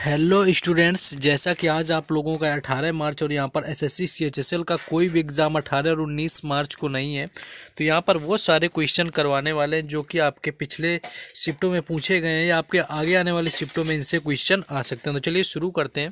Hello students, जैसा कि आज आप लोगों का 18 मार्च और यहाँ पर एसएससी सीएचएसएल का कोई भी एग्ज़ाम 18 और 19 मार्च को नहीं है। तो यहाँ पर वो सारे क्वेश्चन करवाने वाले हैं जो कि आपके पिछले शिफ्टों में पूछे गए हैं या आपके आगे आने वाली शिफ्टों में इनसे क्वेश्चन आ सकते हैं। तो चलिए शुरू करते हैं।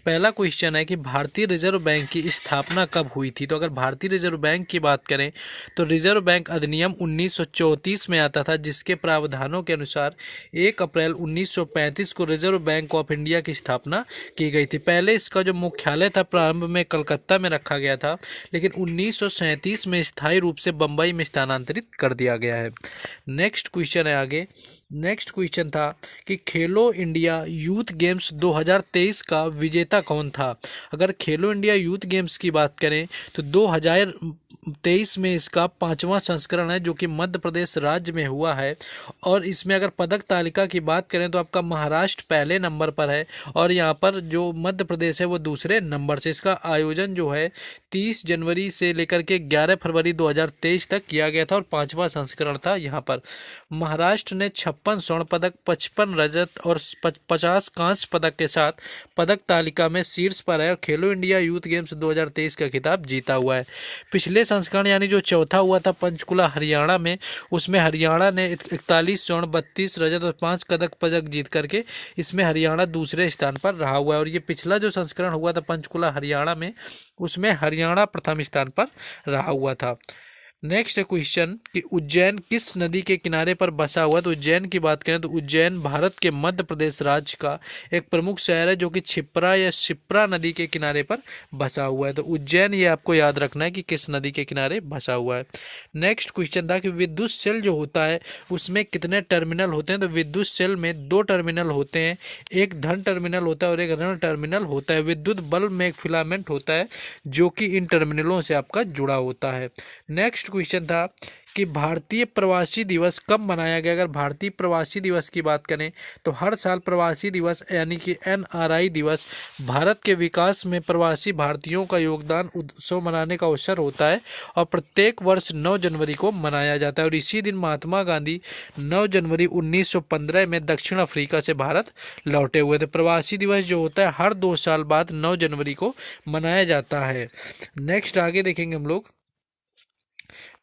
पहला क्वेश्चन है कि भारतीय रिजर्व बैंक की स्थापना कब हुई थी। तो अगर भारतीय रिजर्व बैंक की बात करें तो रिजर्व बैंक अधिनियम 1934 में आता था, जिसके प्रावधानों के अनुसार 1 अप्रैल 1935 को रिजर्व बैंक ऑफ इंडिया की स्थापना की गई थी। पहले इसका जो मुख्यालय था प्रारंभ में कलकत्ता में रखा गया था, लेकिन 1937 में स्थायी रूप से बंबई में स्थानांतरित कर दिया गया है। नेक्स्ट क्वेश्चन है आगे। नेक्स्ट क्वेश्चन था कि खेलो इंडिया यूथ गेम्स 2023 का विजेता कौन था। अगर खेलो इंडिया यूथ गेम्स की बात करें तो 2023 में इसका 5वां संस्करण है, जो कि मध्य प्रदेश राज्य में हुआ है। और इसमें अगर पदक तालिका की बात करें तो आपका महाराष्ट्र पहले नंबर पर है और यहाँ पर जो मध्य प्रदेश है वो दूसरे नंबर से। इसका आयोजन जो है 30 जनवरी से लेकर के 11 फरवरी 2023 तक किया गया था और 5वां संस्करण था। यहाँ पर महाराष्ट्र ने 56 स्वर्ण पदक, 55 रजत और 50 कांस्य पदक के साथ पदक तालिका में शीर्ष पर है और खेलो इंडिया यूथ गेम्स 2023 का खिताब जीता हुआ है। पिछले संस्करण यानी जो चौथा हुआ था पंचकुला हरियाणा में, उसमें हरियाणा ने 41 स्वर्ण, 32 रजत और 5 पदक जीत करके इसमें हरियाणा दूसरे स्थान पर रहा हुआ है। और ये पिछला जो संस्करण हुआ था पंचकुला हरियाणा में, उसमें हरियाणा प्रथम स्थान पर रहा हुआ था। नेक्स्ट क्वेश्चन कि उज्जैन किस नदी के किनारे पर बसा हुआ है। तो उज्जैन की बात करें तो उज्जैन भारत के मध्य प्रदेश राज्य का एक प्रमुख शहर है, जो कि क्षिप्रा या शिप्रा नदी के किनारे पर बसा हुआ है। तो उज्जैन ये आपको याद रखना है कि किस नदी के किनारे बसा हुआ है। नेक्स्ट क्वेश्चन था कि विद्युत सेल जो होता है उसमें कितने टर्मिनल होते हैं। तो विद्युत सेल में 2 टर्मिनल होते हैं, एक धन टर्मिनल होता है और एक ऋण टर्मिनल होता है। विद्युत बल्ब में एक फिलामेंट होता है जो कि इन टर्मिनलों से आपका जुड़ा होता है। नेक्स्ट क्वेश्चन था कि भारतीय प्रवासी दिवस कब मनाया गया। अगर भारतीय प्रवासी दिवस की बात करें तो हर साल प्रवासी दिवस यानी कि एनआरआई दिवस भारत के विकास में प्रवासी भारतीयों का योगदान उत्सव मनाने का अवसर होता है और प्रत्येक वर्ष 9 जनवरी को मनाया जाता है। और इसी दिन महात्मा गांधी 9 जनवरी 1915 में दक्षिण अफ्रीका से भारत लौटे हुए थे। प्रवासी दिवस जो होता है हर 2 साल बाद 9 जनवरी को मनाया जाता है। नेक्स्ट आगे देखेंगे हम लोग।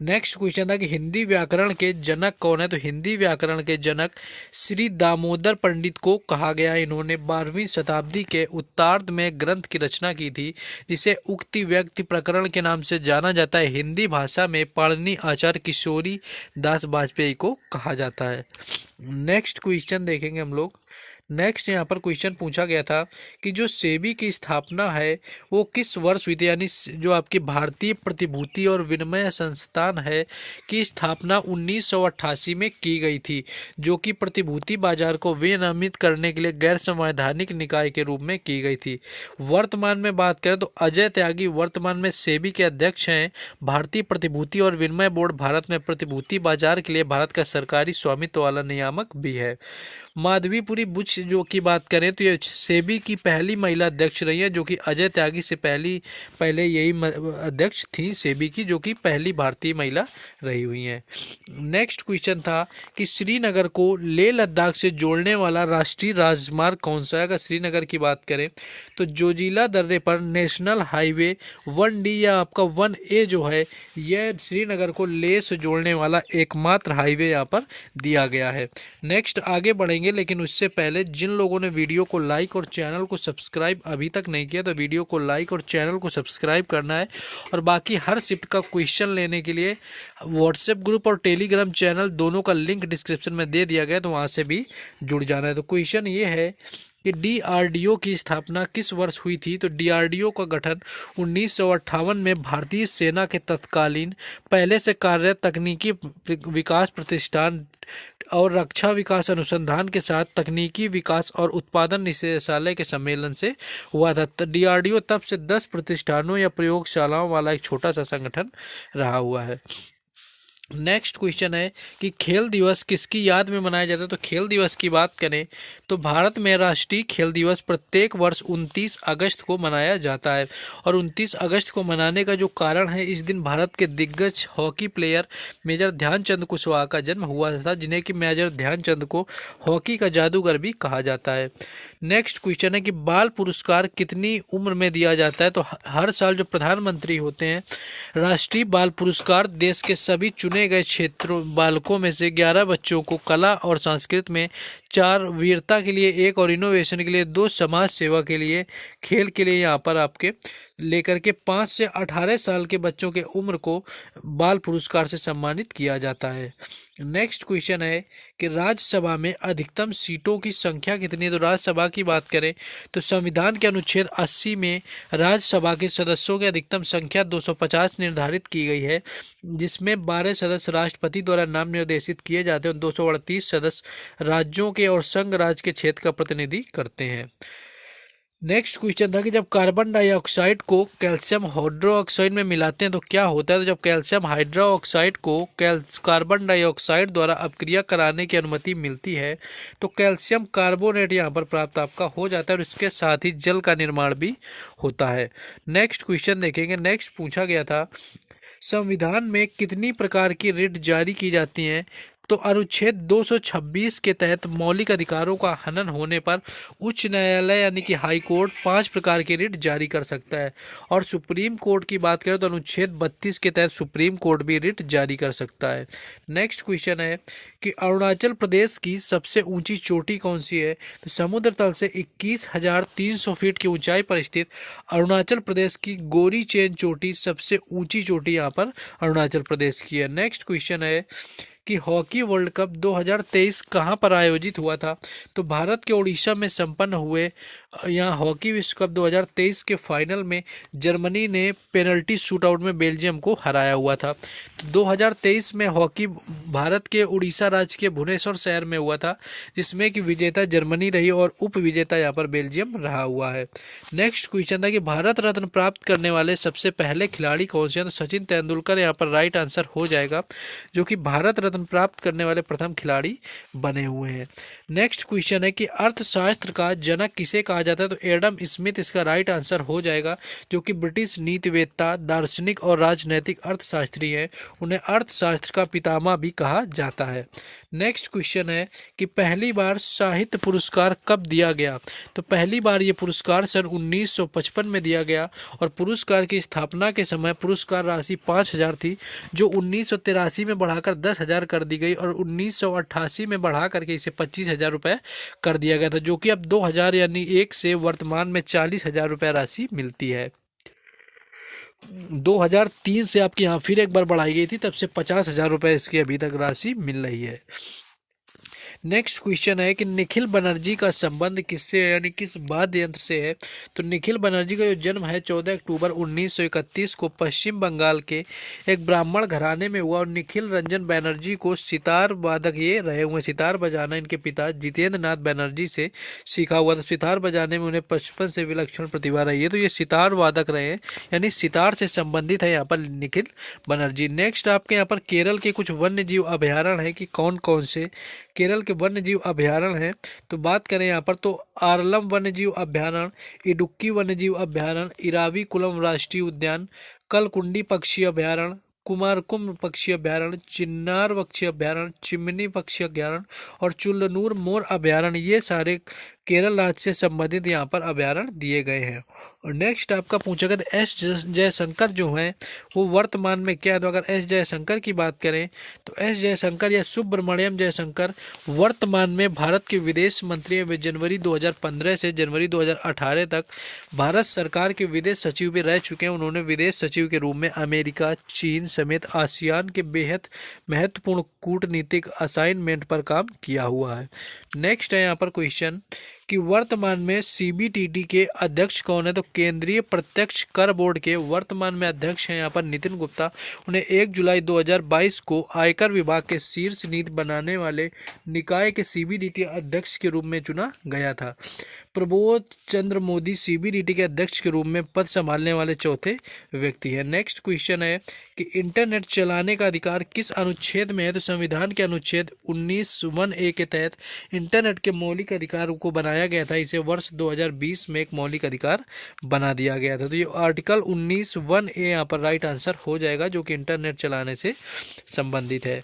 नेक्स्ट क्वेश्चन था कि हिंदी व्याकरण के जनक कौन है। तो हिंदी व्याकरण के जनक श्री दामोदर पंडित को कहा गया है। इन्होंने 12वीं शताब्दी के उत्तरार्ध में ग्रंथ की रचना की थी, जिसे उक्ति व्यक्ति प्रकरण के नाम से जाना जाता है। हिंदी भाषा में पाणिनि आचार्य किशोरी दास वाजपेयी को कहा जाता है। नेक्स्ट क्वेश्चन देखेंगे हम लोग। नेक्स्ट यहाँ पर क्वेश्चन पूछा गया था कि जो सेबी की स्थापना है वो किस वर्ष हुई थी। यानी जो आपकी भारतीय प्रतिभूति और विनिमय संस्थान है की स्थापना 1988 में की गई थी, जो कि प्रतिभूति बाजार को विनियमित करने के लिए गैर संवैधानिक निकाय के रूप में की गई थी। वर्तमान में बात करें तो अजय त्यागी वर्तमान में सेबी के अध्यक्ष हैं। भारतीय प्रतिभूति और विनिमय बोर्ड भारत में प्रतिभूति बाजार के लिए भारत का सरकारी स्वामित्व वाला नियामक भी है। माधवीपुरी बुच जो की बात करें तो ये सेबी की पहली महिला अध्यक्ष रही है, जो कि अजय त्यागी से पहले यही अध्यक्ष थी सेबी की, जो कि पहली भारतीय महिला रही हुई हैं। नेक्स्ट क्वेश्चन था कि श्रीनगर को लेह लद्दाख से जोड़ने वाला राष्ट्रीय राजमार्ग कौन सा है। अगर श्रीनगर की बात करें तो जोजिला दर्रे पर नेशनल हाईवे 1D या आपका 1A जो है, यह श्रीनगर को लेह से जोड़ने वाला एकमात्र हाईवे यहाँ पर दिया गया है। नेक्स्ट आगे बढ़ेंगे, लेकिन उससे पहले जिन लोगों ने वीडियो को लाइक और चैनल को सब्सक्राइब अभी तक नहीं किया तो वीडियो को लाइक और चैनल को सब्सक्राइब करना है। और बाकी हर शिफ्ट का क्वेश्चन लेने के लिए व्हाट्सएप ग्रुप और टेलीग्राम चैनल दोनों का लिंक डिस्क्रिप्शन में दे दिया गया, तो वहाँ से भी जुड़ जाना है। तो क्वेश्चन ये है कि डीआरडीओ की स्थापना किस वर्ष हुई थी। तो डीआरडीओ का गठन 1958 में भारतीय सेना के तत्कालीन पहले से कार्यरत तकनीकी विकास प्रतिष्ठान और रक्षा विकास अनुसंधान के साथ तकनीकी विकास और उत्पादन निदेशालय के सम्मेलन से हुआ था। डीआरडीओ तब से 10 प्रतिष्ठानों या प्रयोगशालाओं वाला एक छोटा सा संगठन रहा हुआ है। नेक्स्ट क्वेश्चन है कि खेल दिवस किसकी याद में मनाया जाता है। तो खेल दिवस की बात करें तो भारत में राष्ट्रीय खेल दिवस प्रत्येक वर्ष 29 अगस्त को मनाया जाता है। और 29 अगस्त को मनाने का जो कारण है, इस दिन भारत के दिग्गज hockey player major Dhyanchand Kushwaha का जन्म हुआ था, जिन्हें कि मेजर ध्यानचंद को हॉकी का जादूगर भी कहा जाता है। नेक्स्ट क्वेश्चन है कि बाल पुरस्कार कितनी उम्र में दिया जाता है? तो हर साल जो प्रधानमंत्री होते हैं, राष्ट्रीय बाल पुरस्कार देश के सभी चुने गए क्षेत्रों बालकों में से 11 बच्चों को कला और संस्कृति में, 4 वीरता के लिए, 1 और इनोवेशन के लिए, 2 समाज सेवा के लिए, खेल के लिए यहाँ पर आपके लेकर के 5 से 18 साल के बच्चों के उम्र को बाल पुरस्कार से सम्मानित किया जाता है। नेक्स्ट क्वेश्चन है कि राज्यसभा में अधिकतम सीटों की संख्या कितनी है? तो राज्यसभा की बात करें तो संविधान के अनुच्छेद 80 में राज्यसभा के सदस्यों की अधिकतम संख्या 250 निर्धारित की गई है, जिसमें 12 सदस्य राष्ट्रपति द्वारा नाम निर्देशित किए जाते हैं और 238 सदस्य राज्यों के और संघ राज्य के क्षेत्र का प्रतिनिधि करते हैं। नेक्स्ट क्वेश्चन था कि जब कार्बन डाइऑक्साइड को कैल्शियम हाइड्रोक्साइड में मिलाते हैं तो क्या होता है? तो जब कैल्शियम हाइड्रोक्साइड को कार्बन डाइऑक्साइड द्वारा अपक्रिया कराने की अनुमति मिलती है तो कैल्शियम कार्बोनेट यहाँ पर प्राप्त आपका हो जाता है और इसके साथ ही जल का निर्माण भी होता है। नेक्स्ट क्वेश्चन देखेंगे। नेक्स्ट पूछा गया था संविधान में कितनी प्रकार की रिट जारी की जाती हैं? तो अनुच्छेद 226 के तहत मौलिक अधिकारों का हनन होने पर उच्च न्यायालय यानी कि हाई कोर्ट 5 प्रकार की रिट जारी कर सकता है और सुप्रीम कोर्ट की बात करें तो अनुच्छेद 32 के तहत सुप्रीम कोर्ट भी रिट जारी कर सकता है। नेक्स्ट क्वेश्चन है कि अरुणाचल प्रदेश की सबसे ऊंची चोटी कौन सी है? तो समुद्र तल से 21,300 फीट की ऊंचाई पर स्थित अरुणाचल प्रदेश की गोरी चेन चोटी सबसे ऊंची चोटी यहाँ पर अरुणाचल प्रदेश की है। नेक्स्ट क्वेश्चन है कि हॉकी वर्ल्ड कप 2023 कहाँ पर आयोजित हुआ था? तो भारत के ओडिशा में संपन्न हुए यहाँ हॉकी विश्व कप 2023 के फाइनल में जर्मनी ने पेनल्टी शूटआउट में बेल्जियम को हराया हुआ था। तो 2023 में हॉकी भारत के उड़ीसा राज्य के भुवनेश्वर शहर में हुआ था, जिसमें कि विजेता जर्मनी रही और उप विजेता यहाँ पर बेल्जियम रहा हुआ है। नेक्स्ट क्वेश्चन था कि भारत रत्न प्राप्त करने वाले सबसे पहले खिलाड़ी कौन से हैं? तो सचिन तेंदुलकर यहाँ पर राइट आंसर हो जाएगा, जो कि भारत रत्न प्राप्त करने वाले प्रथम खिलाड़ी बने हुए हैं। नेक्स्ट क्वेश्चन है कि अर्थशास्त्र का जनक किसे कहा जाता है? तो एडम स्मिथ इसका राइट आंसर हो जाएगा, जो कि ब्रिटिश नीतिवेत्ता, दार्शनिक और राजनैतिक अर्थशास्त्री हैं। उन्हें अर्थशास्त्र का पितामह भी कहा जाता है। नेक्स्ट क्वेश्चन है कि पहली बार साहित्य पुरस्कार कब दिया गया? तो पहली बार ये पुरस्कार सन 1955 में दिया गया और पुरस्कार की स्थापना के समय पुरस्कार राशि 5,000 थी, जो 1983 में बढ़ाकर 10,000 कर दी गई और 1988 में बढ़ा करके इसे 25,000 रुपये कर दिया गया था, जो कि अब 2000 यानी 1 से वर्तमान में 40,000 रुपये राशि मिलती है। 2003 से आपकी यहाँ फिर एक बार बढ़ाई गई थी, तब से 50,000 रुपये इसकी अभी तक राशि मिल रही है। नेक्स्ट क्वेश्चन है कि निखिल बनर्जी का संबंध किससे है, यानी किस वाद्य यंत्र से है? तो निखिल बनर्जी का जो जन्म है 14 अक्टूबर 1931 को पश्चिम बंगाल के एक ब्राह्मण घराने में हुआ और निखिल रंजन बनर्जी को सितार वादक ये रहे हुए, सितार बजाना इनके पिता जितेंद्र नाथ बनर्जी से सीखा हुआ था। सितार बजाने में उन्हें बचपन से विलक्षण प्रतिभा रही है, तो ये सितार वादक रहे हैं, यानी सितार से संबंधित है यहाँ पर निखिल बनर्जी। नेक्स्ट आपके यहाँ पर केरल के कुछ वन्य जीव अभ्यारण्य है कि कौन कौन से केरल के वन्य जीव अभ्यारण्य हैं? तो बात करें यहाँ पर तो आरलम वन्य जीव अभ्यारण्य, इडुक्की वन्य जीव अभ्यारण्य, इराविकुलम राष्ट्रीय उद्यान, कलकुंडी पक्षी अभ्यारण्य, कुमारकुम पक्षी अभ्यारण्य, चिन्नार पक्षी अभ्यारण्य, चिमनी पक्षी अभ्यारण्य और चुल्लनूर मोर अभ्यारण्य, ये सारे केरल राज्य से संबंधित यहाँ पर अभ्यारण्य दिए गए हैं। और नेक्स्ट आपका पूछा गया एस जयशंकर जो हैं वो वर्तमान में क्या है? तो अगर एस जयशंकर की बात करें तो एस जयशंकर या सुब्रमण्यम जयशंकर वर्तमान में भारत के विदेश मंत्री हैं। वे जनवरी 2015 से जनवरी 2018 तक भारत सरकार के विदेश सचिव भी रह चुके हैं। उन्होंने विदेश सचिव के रूप में अमेरिका, चीन समेत आसियान के बेहद महत्वपूर्ण कूटनीतिक असाइनमेंट पर काम किया हुआ है। नेक्स्ट है यहाँ पर क्वेश्चन कि वर्तमान में सीबीडीटी के अध्यक्ष कौन है? तो केंद्रीय प्रत्यक्ष कर बोर्ड के वर्तमान में अध्यक्ष हैं यहाँ पर नितिन गुप्ता। उन्हें 1 जुलाई 2022 को आयकर विभाग के शीर्ष नीति बनाने वाले निकाय के सीबीडीटी अध्यक्ष के रूप में चुना गया था। प्रबोध चंद्र मोदी सीबीडीटी के अध्यक्ष के रूप में पद संभालने वाले चौथे व्यक्ति हैं। नेक्स्ट क्वेश्चन है कि इंटरनेट चलाने का अधिकार किस अनुच्छेद में है? तो संविधान के अनुच्छेद 19(1)(a) के तहत इंटरनेट के मौलिक अधिकारों को बनाया लाया गया था, इसे वर्ष 2020 में एक मौलिक अधिकार बना दिया गया था। तो ये आर्टिकल 19(1)(a) यहाँ पर राइट आंसर हो जाएगा, जो कि इंटरनेट चलाने से संबंधित है।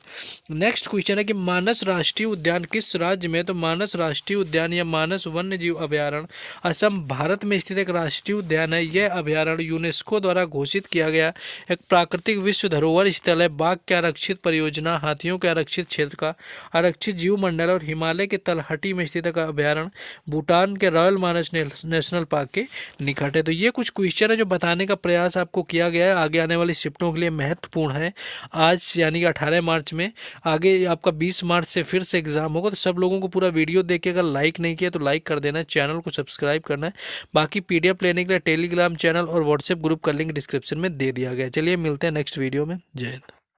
नेक्स्ट क्वेश्चन है कि मानस राष्ट्रीय उद्यान किस राज्य में? तो मानस राष्ट्रीय उद्यान या मानस वन्य जीव अभयारण्य असम भारत में स्थित एक राष्ट्रीय उद्यान है। यह अभयारण्य यूनेस्को द्वारा घोषित किया गया एक प्राकृतिक विश्व धरोहर स्थल है। बाघ के आरक्षित परियोजना, हाथियों के आरक्षित क्षेत्र का आरक्षित जीव मंडल और हिमालय के तलहटी में स्थित एक अभयारण्य भूटान के रॉयल मानस नेशनल पार्क के निकट है। तो ये कुछ क्वेश्चन है जो बताने का प्रयास आपको किया गया है, आगे आने वाली शिफ्टों के लिए महत्वपूर्ण है। आज यानी कि 18 मार्च में, आगे आपका 20 मार्च से फिर से एग्जाम होगा। तो सब लोगों को पूरा वीडियो देख के अगर लाइक नहीं किया तो लाइक कर देना है, चैनल को सब्सक्राइब करना है। बाकी PDF लेने के लिए टेलीग्राम चैनल और व्हाट्सएप ग्रुप का लिंक डिस्क्रिप्शन में दे दिया गया है। चलिए मिलते हैं नेक्स्ट वीडियो में। जय हिंद।